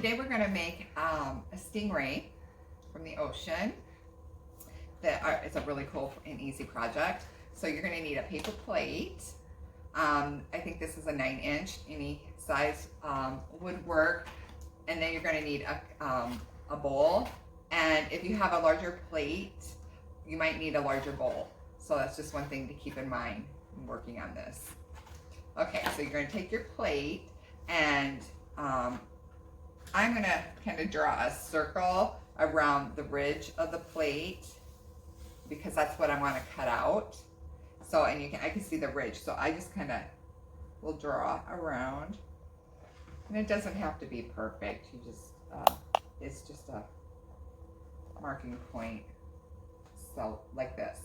today we're going to make a stingray from the ocean. It's a really cool and easy project. So you're going to need a paper plate. I think this is a 9-inch, any size would work. And then you're going to need a bowl. And if you have a larger plate, you might need a larger bowl. So that's just one thing to keep in mind when working on this. Okay, so you're going to take your plate, and I'm going to kind of draw a circle around the ridge of the plate because that's what I want to cut out. So, and I can see the ridge, so I just kind of will draw around. And it doesn't have to be perfect. You just, it's just a marking point. So, like this.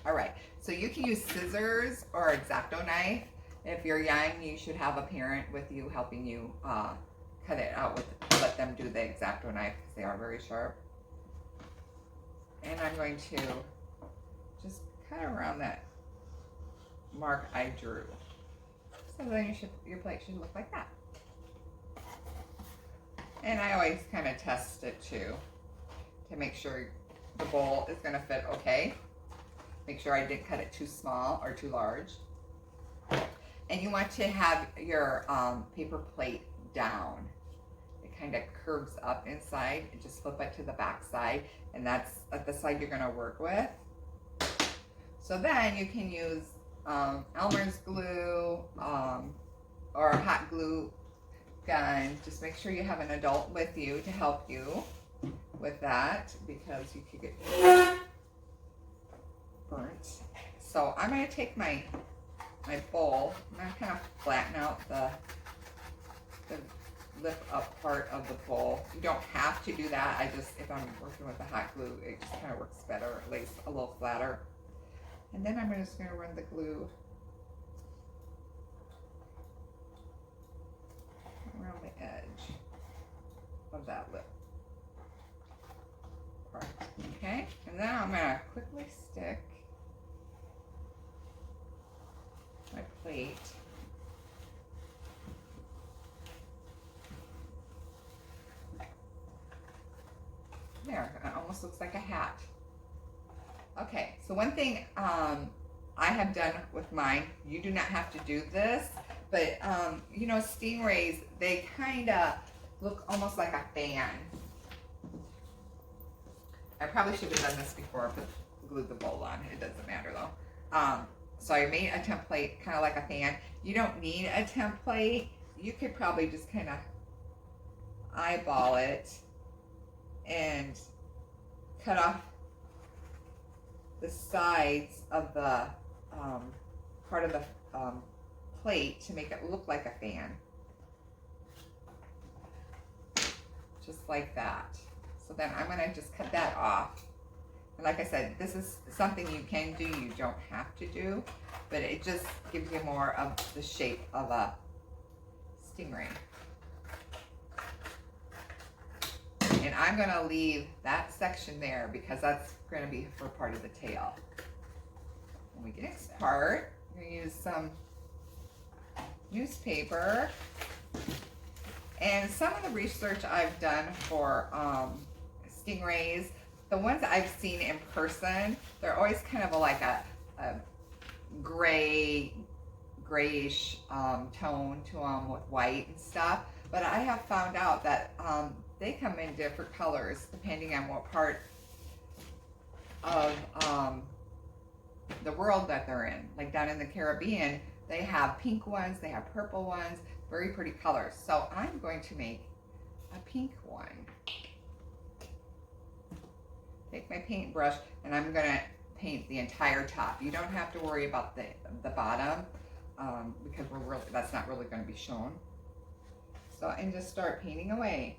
All right, so you can use scissors or X-Acto knife. If you're young, you should have a parent with you helping you cut it out let them do the X-Acto knife because they are very sharp. And I'm going to just cut around that mark I drew. So then your plate should look like that. And I always kind of test it too to make sure the bowl is going to fit okay. Make sure I didn't cut it too small or too large. And you want to have your paper plate down. It kind of curves up inside, and just flip it to the back side, and that's at the side you're going to work with. So then you can use Elmer's glue or a hot glue gun. Just make sure you have an adult with you to help you with that because you could get burnt. So I'm going to take my bowl. I'm going to kind of flatten out the lip up part of the bowl. You don't have to do that. If I'm working with the hot glue, it just kind of works better. It lays a little flatter. And then I'm just going to run the glue around the edge of that lip part. Okay, and then I'm going to quickly stick my plate there. It almost looks like a hat. Okay, so one thing I have done with mine, you do not have to do this, but you know, stingrays, they kind of look almost like a fan. I probably should have done this before, but glued the bowl on. It doesn't matter though. So I made a template kind of like a fan. You don't need a template. You could probably just kind of eyeball it and cut off the sides of the part of the plate to make it look like a fan. Just like that. So then I'm gonna just cut that off. And like I said, this is something you can do, you don't have to do, but it just gives you more of the shape of a stingray. And I'm gonna leave that section there because that's gonna be for part of the tail. When we get this part, I'm gonna use some newspaper. And some of the research I've done for stingrays, the ones I've seen in person, they're always kind of like a grayish tone to them with white and stuff. But I have found out that they come in different colors depending on what part of the world that they're in. Like down in the Caribbean, they have pink ones, they have purple ones, very pretty colors. So I'm going to make a pink one. Take my paintbrush and I'm gonna paint the entire top. You don't have to worry about the bottom because that's not really gonna be shown. So, and just start painting away.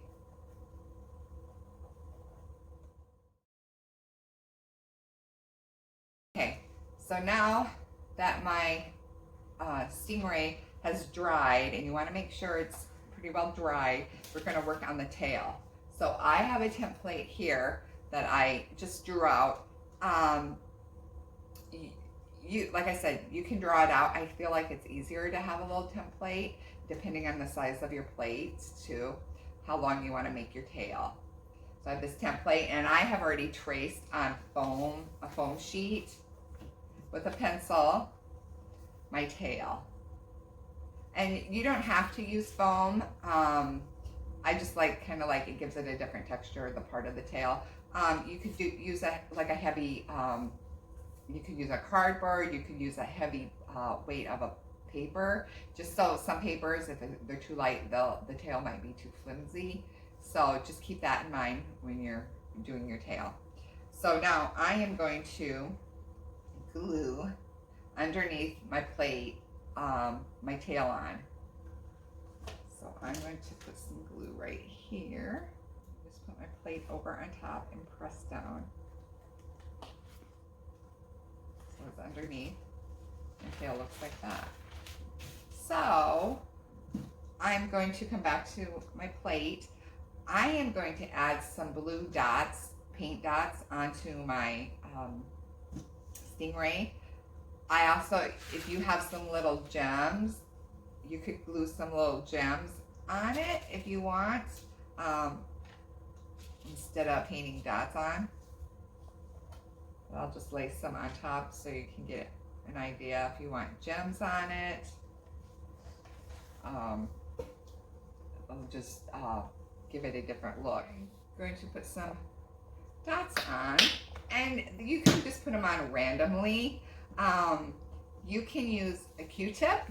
Okay, so now that my stingray has dried, and you want to make sure it's pretty well dried, we're going to work on the tail. So I have a template here that I just drew out. Like I said, you can draw it out. I feel like it's easier to have a little template depending on the size of your plates too. how long you want to make your tail. So I have this template, and I have already traced on a foam sheet with a pencil, my tail. And you don't have to use foam. I just kind of like it gives it a different texture, the part of the tail. You could use a heavy, you could use a cardboard, you could use a heavy weight of a paper. Just so some papers, if they're too light, the tail might be too flimsy. So just keep that in mind when you're doing your tail. So now I am going to glue underneath my plate my tail on. So I'm going to put some glue right here. Just put my plate over on top and press down. So it's underneath. My tail looks like that. So I'm going to come back to my plate. I am going to add some blue dots, paint dots, onto my Stingray. I also, if you have some little gems, you could glue some little gems on it if you want, instead of painting dots on. But I'll just lay some on top so you can get an idea if you want gems on it. I'll just give it a different look. I'm going to put some dots on, and you can just put them on randomly. You can use a Q-tip,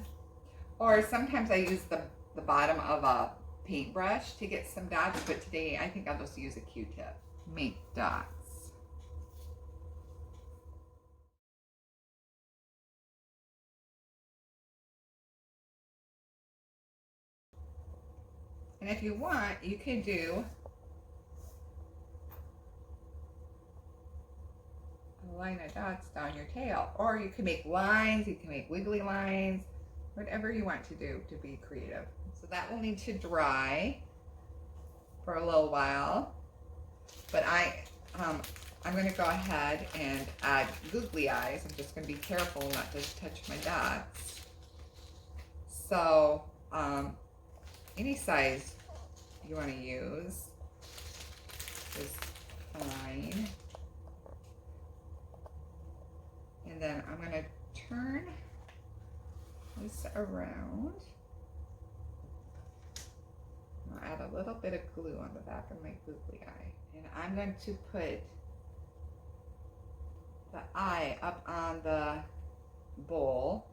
or sometimes I use the bottom of a paintbrush to get some dots, but today I think I'll just use a Q-tip. Make dots. And if you want, you can do a line of dots down your tail, or you can make lines, you can make wiggly lines, whatever you want to do to be creative. So that will need to dry for a little while, but I'm going to go ahead and add googly eyes. I'm just going to be careful not to touch my dots. So any size you want to use is fine. And then I'm going to turn this around. I'll add a little bit of glue on the back of my googly eye. And I'm going to put the eye up on the bowl.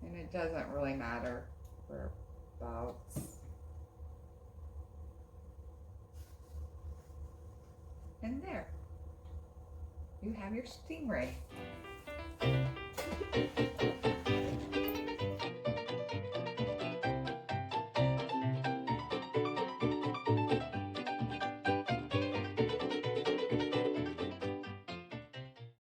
And it doesn't really matter whereabouts. And there. You have your Stingray.